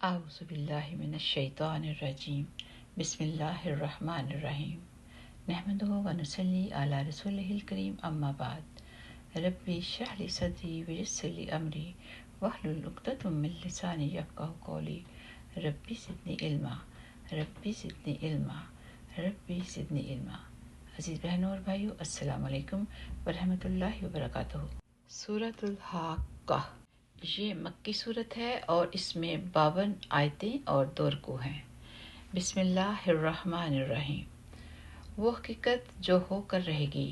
اعوذ باللہ من الشیطان الرجیم بسم اللہ الرحمن الرحیم نحمده ونصلی علی رسولہ الکریم اما بعد ربی اشرح لی صدری ویسر لی امری واحلل عقدۃ من لسانی یفقہوا قولی ربی زدنی علما ربی زدنی علما ربی زدنی علما۔ عزیز بہنوں اور بھائیوں، السلام علیکم ورحمۃ اللہ وبرکاتہ۔ سورۃ الحاقہ یہ مکی صورت ہے اور اس میں 52 آیتیں اور 2 رکوع ہیں۔ بسم اللہ الرحمن الرحیم۔ وہ حقیقت جو ہو کر رہے گی۔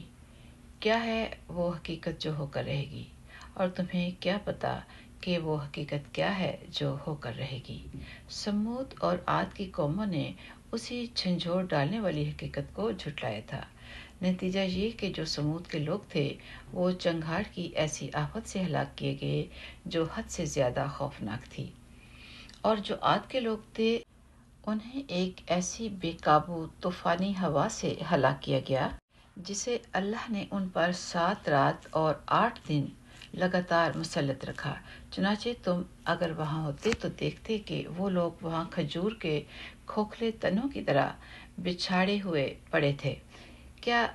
کیا ہے وہ حقیقت جو ہو کر رہے گی، اور تمہیں کیا پتا کہ وہ حقیقت کیا ہے جو ہو کر رہے گی۔ سمود اور عاد کی قوموں نے اسی جھنجھوڑ ڈالنے والی حقیقت کو جھٹلایا تھا۔ نتیجہ یہ کہ جو سمود کے لوگ تھے وہ چنگھاڑ کی ایسی آفت سے ہلاک کیے گئے جو حد سے زیادہ خوفناک تھی، اور جو عاد کے لوگ تھے انہیں ایک ایسی بے قابو طوفانی ہوا سے ہلاک کیا گیا جسے اللہ نے ان پر 7 رات اور 8 دن لگاتار مسلط رکھا۔ چنانچہ تم اگر وہاں ہوتے تو دیکھتے کہ وہ لوگ وہاں کھجور کے کھوکھلے تنوں کی طرح بچھاڑے ہوئے پڑے تھے۔ کیا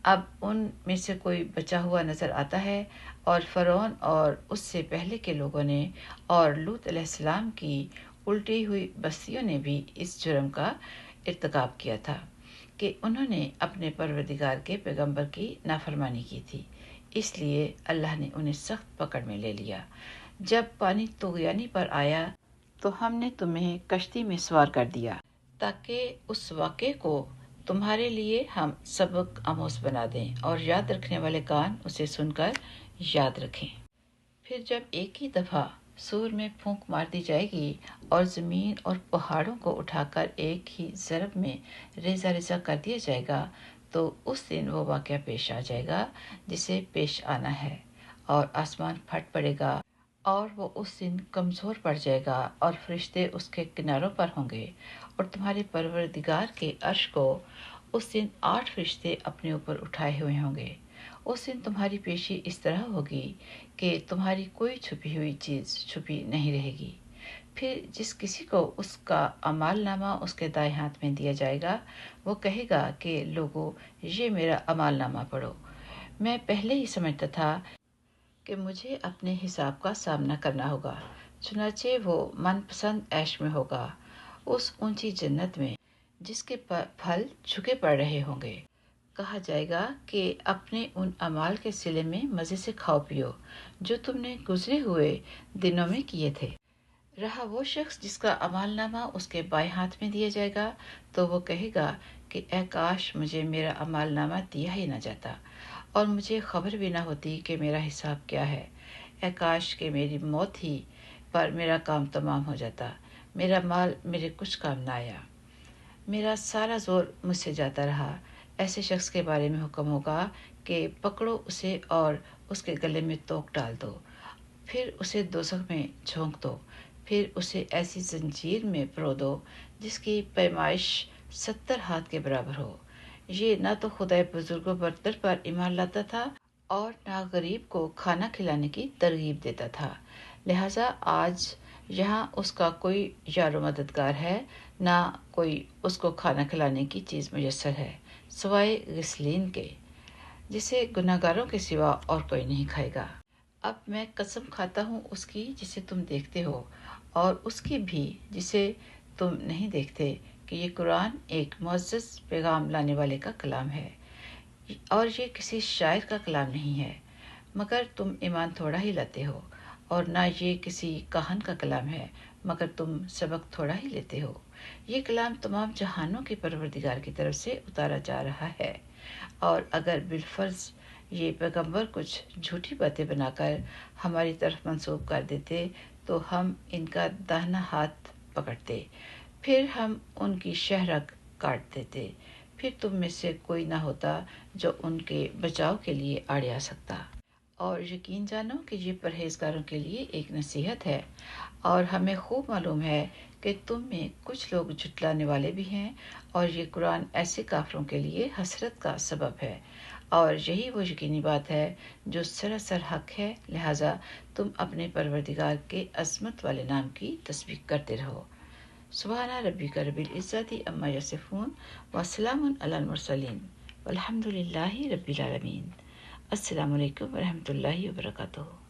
اب ان میں سے کوئی بچا ہوا نظر آتا ہے؟ اور فرعون اور اس سے پہلے کے لوگوں نے اور لوط علیہ السلام کی الٹی ہوئی بستیوں نے بھی اس جرم کا ارتکاب کیا تھا کہ انہوں نے اپنے پروردگار کے پیغمبر کی نافرمانی کی تھی۔ اس لیے اللہ نے انہیں سخت پکڑ میں لے لیا۔ جب پانی طغیانی پر آیا تو ہم نے تمہیں کشتی میں سوار کر دیا تاکہ اس واقعے کو تمہارے لیے ہم سبق آموز بنا دیں اور یاد رکھنے والے کان اسے سن کر یاد رکھیں۔ پھر جب ایک ہی دفعہ سور میں پھونک مار دی جائے گی اور زمین اور پہاڑوں کو اٹھا کر ایک ہی ضرب میں ریزہ ریزہ کر دیا جائے گا تو اس دن وہ واقعہ پیش آ جائے گا جسے پیش آنا ہے، اور آسمان پھٹ پڑے گا اور وہ اس دن کمزور پڑ جائے گا اور فرشتے اس کے کناروں پر ہوں گے، اور تمہارے پروردگار کے عرش کو اس دن 8 فرشتے اپنے اوپر اٹھائے ہوئے ہوں گے۔ اس دن تمہاری پیشی اس طرح ہوگی کہ تمہاری کوئی چھپی ہوئی چیز چھپی نہیں رہے گی۔ پھر جس کسی کو اس کا اعمال نامہ اس کے دائیں ہاتھ میں دیا جائے گا وہ کہے گا کہ لوگو یہ میرا اعمال نامہ پڑھو، میں پہلے ہی سمجھتا تھا کہ مجھے اپنے حساب کا سامنا کرنا ہوگا۔ چنانچہ وہ من پسند عیش میں ہوگا، اس اونچی جنت میں جس کے پھل جھکے پڑ رہے ہوں گے۔ کہا جائے گا کہ اپنے ان اعمال کے صلے میں مزے سے کھاؤ پیو جو تم نے گزرے ہوئے دنوں میں کیے تھے۔ رہا وہ شخص جس کا اعمال نامہ اس کے بائیں ہاتھ میں دیا جائے گا تو وہ کہے گا کہ اے کاش مجھے میرا اعمال نامہ دیا ہی نہ جاتا اور مجھے خبر بھی نہ ہوتی کہ میرا حساب کیا ہے۔ اے کاش کہ میری موت ہی پر میرا کام تمام ہو جاتا، میرا مال میرے کچھ کام نہ آیا، میرا سارا زور مجھ سے جاتا رہا۔ ایسے شخص کے بارے میں حکم ہوگا کہ پکڑو اسے اور اس کے گلے میں توق ڈال دو، پھر اسے دوزخ میں جھونک دو، پھر اسے ایسی زنجیر میں پرو دو جس کی پیمائش 70 ہاتھ کے برابر ہو۔ یہ نہ تو خدائے بزرگ و برتر پر ایمان لاتا تھا اور نہ غریب کو کھانا کھلانے کی ترغیب دیتا تھا، لہٰذا آج یہاں اس کا کوئی یار و مددگار ہے، نہ کوئی اس کو کھانا کھلانے کی چیز میسر ہے سوائے غسلین کے، جسے گناہگاروں کے سوا اور کوئی نہیں کھائے گا۔ اب میں قسم کھاتا ہوں اس کی جسے تم دیکھتے ہو اور اس کی بھی جسے تم نہیں دیکھتے کہ یہ قرآن ایک معزز پیغام لانے والے کا کلام ہے، اور یہ کسی شاعر کا کلام نہیں ہے، مگر تم ایمان تھوڑا ہی لاتے ہو، اور نہ یہ کسی کاہن کا کلام ہے مگر تم سبق تھوڑا ہی لیتے ہو۔ یہ کلام تمام جہانوں کے پروردگار کی طرف سے اتارا جا رہا ہے، اور اگر بالفرض یہ پیغمبر کچھ جھوٹی باتیں بنا کر ہماری طرف منسوب کر دیتے تو ہم ان کا داہنا ہاتھ پکڑتے، پھر ہم ان کی شہرگ کاٹ دیتے، پھر تم میں سے کوئی نہ ہوتا جو ان کے بچاؤ کے لیے آڑے آ سکتا۔ اور یقین جانو کہ یہ پرہیزگاروں کے لیے ایک نصیحت ہے، اور ہمیں خوب معلوم ہے کہ تم میں کچھ لوگ جھٹلانے والے بھی ہیں، اور یہ قرآن ایسے کافروں کے لیے حسرت کا سبب ہے، اور یہی وہ یقینی بات ہے جو سراسر حق ہے، لہٰذا تم اپنے پروردگار کے عظمت والے نام کی تسبیح کرتے رہو۔ سبحان ربک رب العزت عما یصفون وسلام علی المرسلین والحمد للہ رب العالمین۔ السلام علیکم ورحمۃ اللہ وبرکاتہ۔